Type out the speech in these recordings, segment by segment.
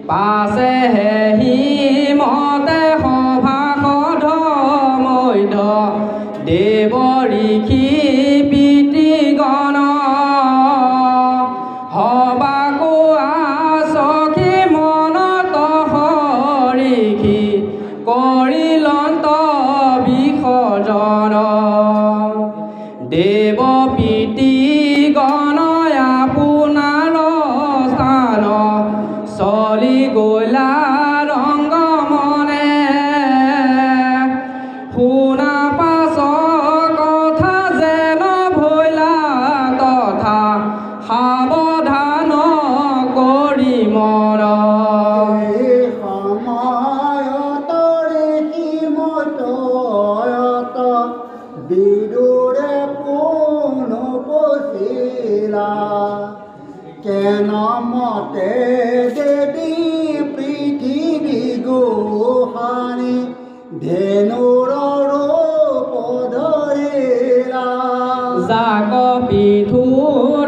পাছে হিমতে সভাসদ মধ্য দেৱ ঋষি পিতৃগণ সবাকো আচকি মনত হৰিষি কৰিলন্ত বিসৰ্জন দেৱ পিতৃগণ আপোনাৰ স্থান চলি গলা ৰংগমনে শুনা পাছ কথা যেন ভৈলা তথা সাৱধান কৰি মৰ বিদুৰে কোন পচিলা কেন মতে দেৱী পৃথিৱী গোহানি ধেনুৰ ৰূপ ধৰিলা যাক পিঠু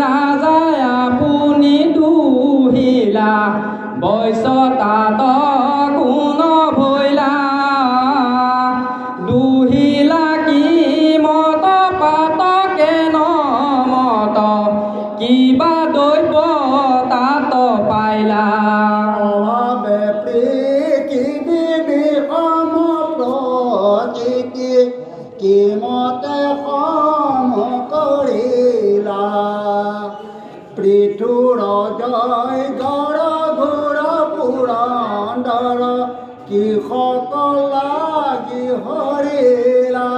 ৰাজাই আপুনি দুহিলা বৈশ্য তাত কোন ভৈলা দুহিলা কি মত পাত কেন মত কিবা দৈৱ তাত পাইলা অভাৱে পৃথিৱী বিষম প্ৰকৃতি কি মতে সম কৰিলা পৃথুৰ জয় গড় ঘোৰ পুৰন্দৰ কি সকল লাগি হৰিলা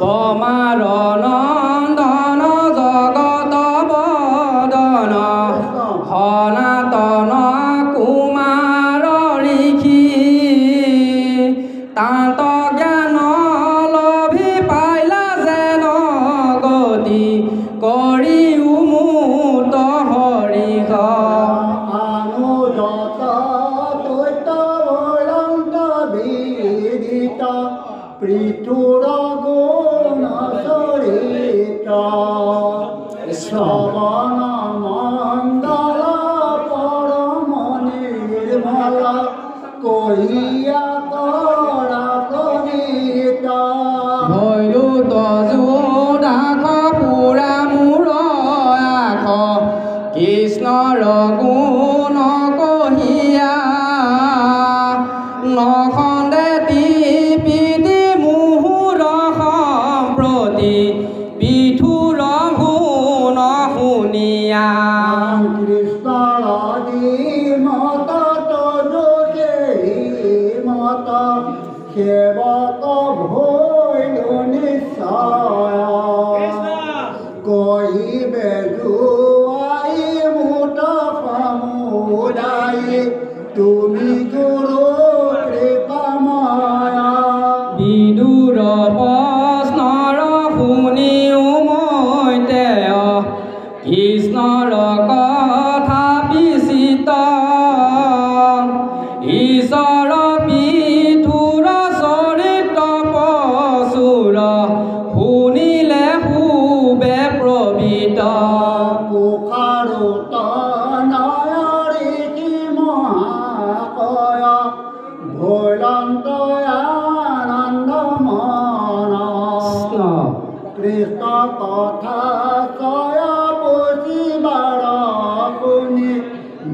বমাৰ নন্দন জগত বদন সনাতন কুমাৰ ঋষি তান্ত জ্ঞান লভি পাইলা যেন গতি কৰি উমুত হৰিষ অনুযত দৈত বলন্ত বিদিত পৃথুৰ গুণ চৰিত শ্ৰৱণ মণ্ডল পৰম নিৰ্মল কহিয়া কৰা প্ৰণীত ভৈলো তজু দাস পুৰা মূৰ আখ কৃষ্ণৰ গুণ কহিয়া নখন্দে টিপিদি মুহুৰ সম্প্ৰতি পিঠুৰ গুণ শুনিয়া কৃষ্ণৰ মত তজে মত সেৱক ভৈলো নিশ্চয় কহিবে জোৱাই মুঠ সমুদায় তুমি গুৰু কৃপাময় বিদুৰ প্ৰশ্নৰ শুনিও মই তেওঁ কৃষ্ণৰ কথা বিচিত ঈশ্বৰ পিঠুৰ চৰিত্ৰ পশুৰ শুনিলে খুবে প্ৰবৃত মুখাৰুত নয়ৰি কি মহাকয় ভৈলন্ত আনন্দ মন কৃষ্ণ কথা কয় পুচিবাৰ শুনি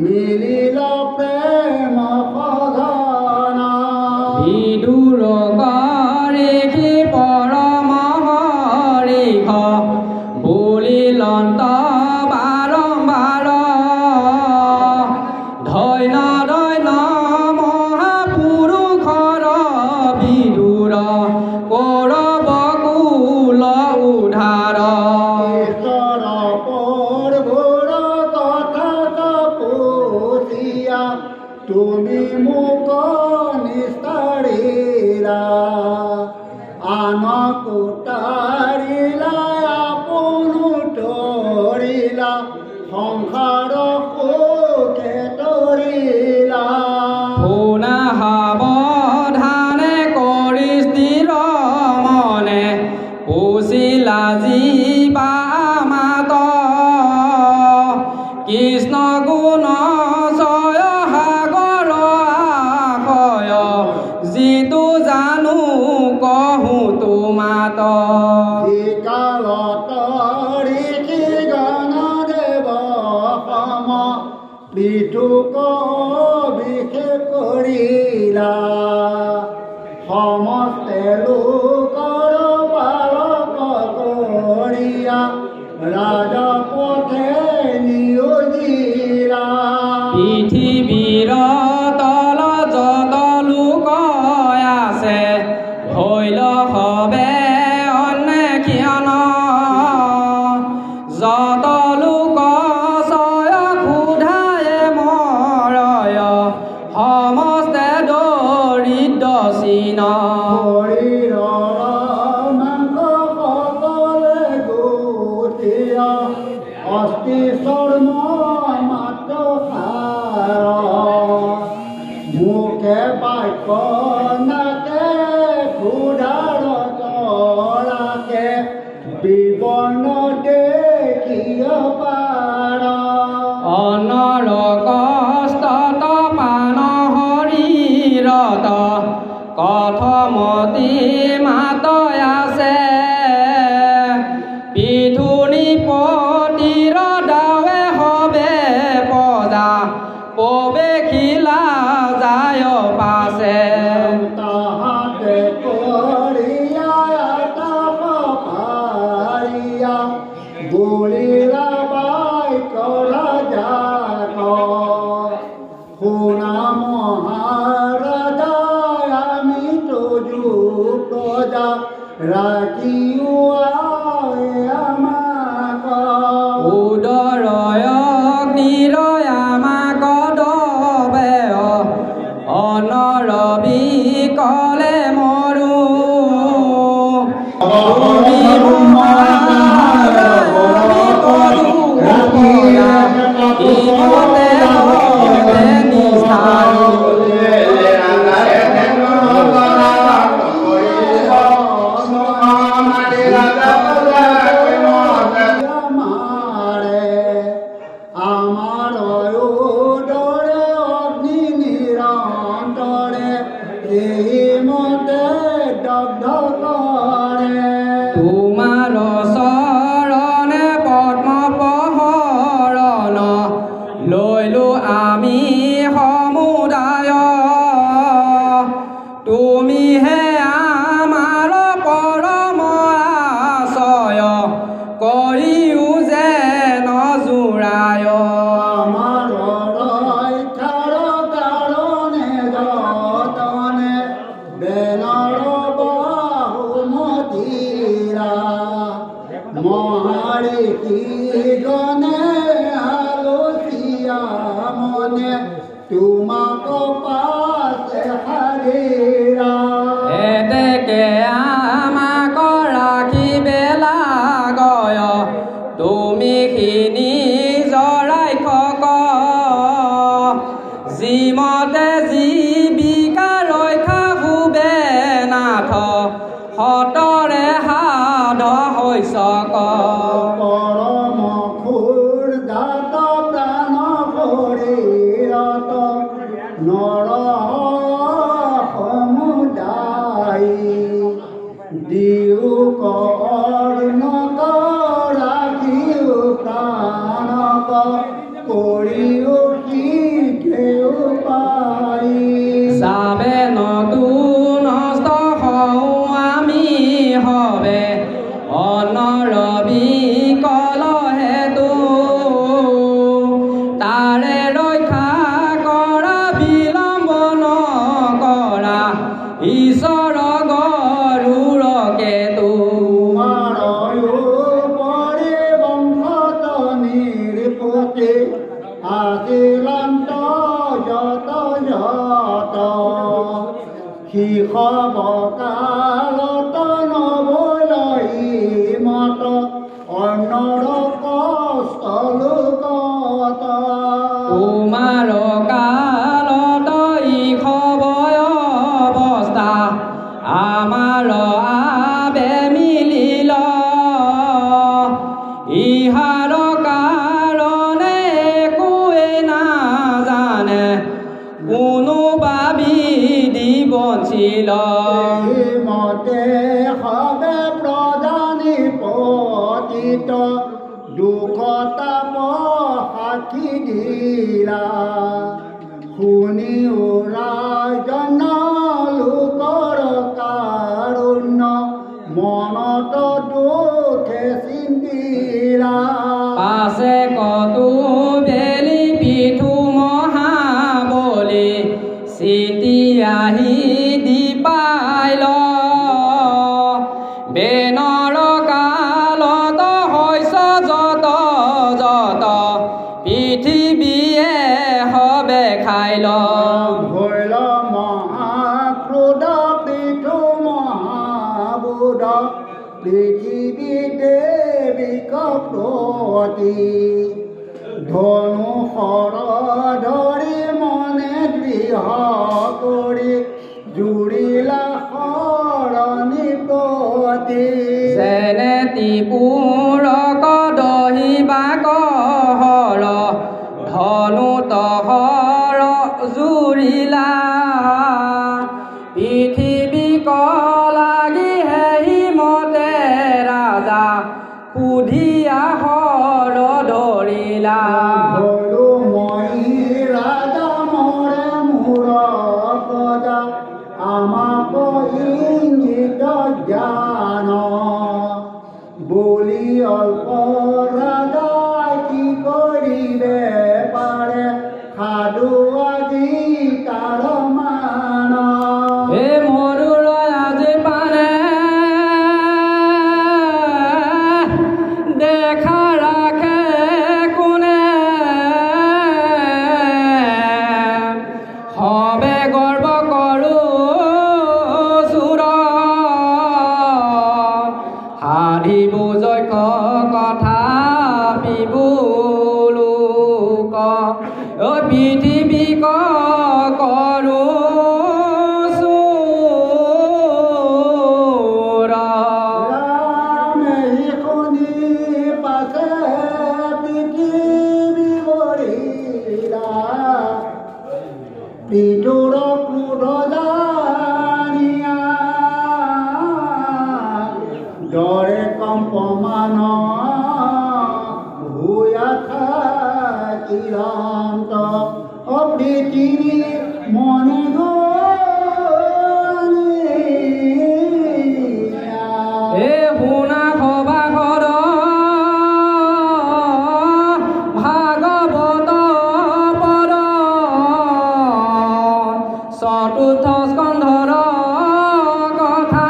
মিলিল প্ৰেম সঘন বিদুৰ ঋষি পৰম হৰিষ বুলিলন্ত বাৰম্বাৰ ধন্য ধন্য মহাপুৰুষৰ বিদুৰ কৌৰৱ কুল উদ্ধাৰ ঈশ্বৰ প্ৰভুৰ কথা পুচিয়া তুমি মোক নিস্তাৰিলা আন কোটাৰিলা আপোন তৰিলা সংসাৰ সুখে তৰিলা শুনা সাৱধানে কৰি স্থিৰ মনে পুচিলা জীৱা মাত কৃষ্ণ গুণ জয় সাগৰ বাক্য নাকে ক্ষুধাৰ তৰাকে বিবৰ্ণ দেখিব পাৰ অনৰ কষ্টত পান শৰীৰত কথমতি মাত আছে পিঠুনি পতিৰ দাৱে হবে পদা পবেখিলা যায় পাছে তাহাতে কৰিয়া তাপ পাৰিয়া বুলিৰা বাক্য ৰাজাক শুনা মহাৰাজা আমি তজু প্ৰজা ৰাখিও আমাক উদৰয় অগ্নিৰয় আমাক দবে অনৰবি কলে মৰো তুমি তোমাৰ চৰণে পদ্ম পহৰণ লৈলো আমি সমুদায় তুমিহে আমাৰ পৰম আশ্ৰয় কৰিও যে নজোৰায় আমাৰ ৰক্ষাৰ কাৰণে যতনে বেনৰ বাহুমতীৰা মহাৰিষি গণে আলোচিয়া মনে তোমাক পাছে হাৰিৰা এতেকে আমাক ৰাখিবে লাগয় তুমি খিনি জৰাই কক যিমতে জীৱিকা ৰক্ষা শুবে নাথ সতৰে সাধ হৈছক পৰম ক্ষুৰ্ধাত প্ৰাণ শৰীৰত নৰ সমুদায়ী দিওক অৰ্ণক ৰাখিও প্ৰাণক কৰিও শিকেও পাই চাবে নতুন হওঁ আমি হবে অনৰবি কলহেতু তাৰে ৰক্ষা কৰা বিলম্ব নকৰা ঈশ্বৰ গৰুৰকে তোমাৰ পৰি বংশত নিৰপতি আজিলান্ত যত যত শিশব কালত নবলই মত অন্নৰ কষ্ট লোকত তোমাৰ কালত ইখবয় অৱস্থা আমাৰ আবে মিলিল ইহাৰ কাৰণে একোৱে নাজানে কোনো বাবিধি বঞ্চিল মতে হবে প্ৰধানী পতিত দুখতাপ সাক্ষী দিলা শুনি ৰাজন লোকৰ কাৰুণ্য মনত দুখে চিন্তিলা পাছে কতো বেলি পিঠু মহাবলি চিতি আহি দি পাইল বেনৰ কালত হৈছ যত যত পৃথিৱীয়ে হবে খাইল ভৈল মহাক্ৰোধ পিঠু মহাবোধ পৃথিৱী দেৱীক প্ৰতি ধনু সৰ ধৰি মনে গৃহ কৰি ধৰিলা পৃথিৱী লাগি হেৰি মতে ৰাজা সুধিয়া হৰ ধৰিলা হলো মই ৰাজা মৰে মোৰ প্ৰজা আমাক ইংগিত জ্ঞান বুলি অল্প ৰাজাই কি কৰিবে পাৰে সাধু আজি তাৰ মান হে মৰুৰ আজি পানে দেখা ৰাখে কোনে হবে গৰ্ব কৰো চুৰ হাৰিব জয় কথা পিবুলোক পৃথিৱী কৰো চুৰ ৰামে শুনি পাছে পৃথিৱী বৰিলা বিদুৰ ক্ৰোধ জানিয়া দৰে কম্পমান ভূয়া থাকিলান্ত পৃথিৱী মনে হে শুনা সভা ঘৰ ভাগৱত পৰ চতুৰ্থ স্কন্ধৰ কথা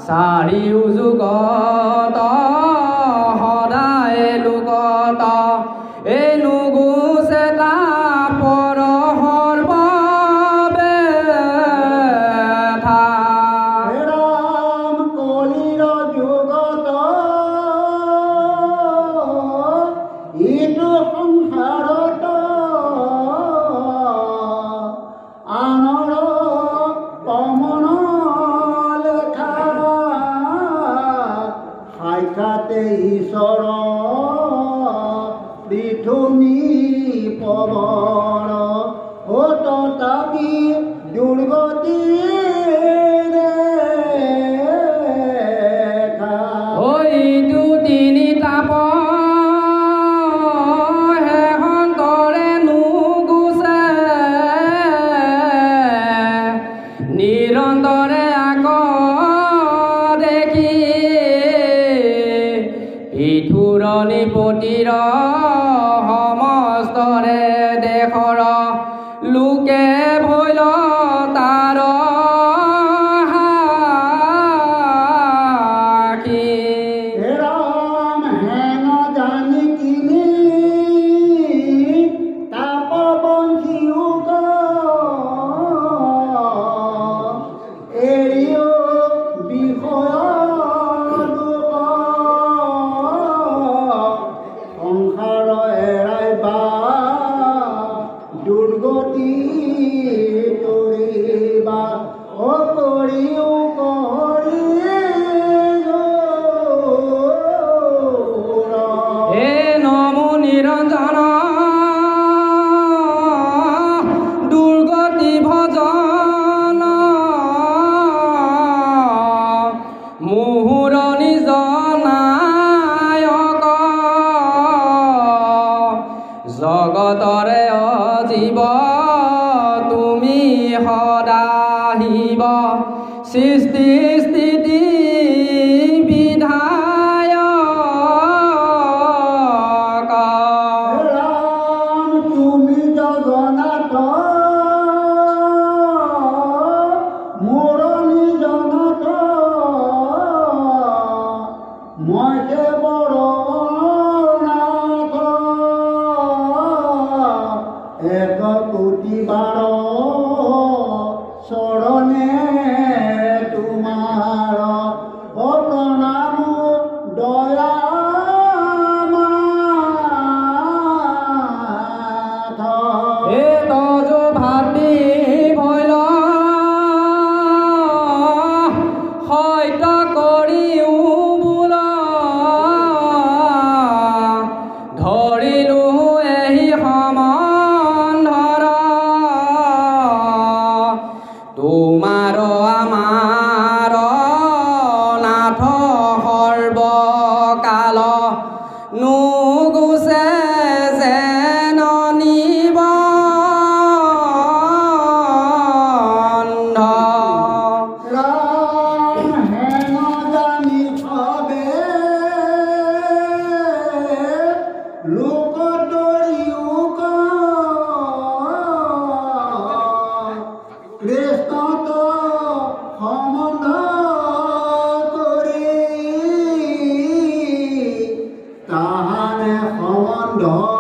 চাৰিও যুগত সদায় লোকত এই নুগুছে তাপৰ সৰ্ববেথা ৰাম কলিৰ যুগত ইটো সংসাৰত আনৰ কমন লেখা সাক্ষাতে ঈশ্বৰ পৃথুনি পৱন তথাপি দুৰ্গতি ইটো তিনি তাপ হে সন্তৰে নুগুছে নিৰন্তৰে আক দেখি পৃথুৰ নিপতিৰ সমস্তৰে দেশৰ লোকে ভৈল তাৰ সাক্ষী ৰাম হেন জানি কিনি তাপবন্ধীও এৰিও বিষয় সংসাৰ এৰাই বা দুৰ্গতি তৰিবা কৰিও হে নমো নিৰঞ্জন দুৰ্গতি ভজন মুহুৰ নিজ নায়ক জগতৰে অজীৱ তুমি সদাহিব সৃষ্টি স্থিতি বিধায়ক ৰাম তুমি জগন্নাথ মোৰ নিজনাথ মই কেৱল নাথ এক কোটি বাৰ চৰণে তোমাৰ প্ৰণাম দয়া হে তজ ভাতি ভৈল সত্য কৰিও বোল ধৰিলো এই সম্বন্ধ ধৰ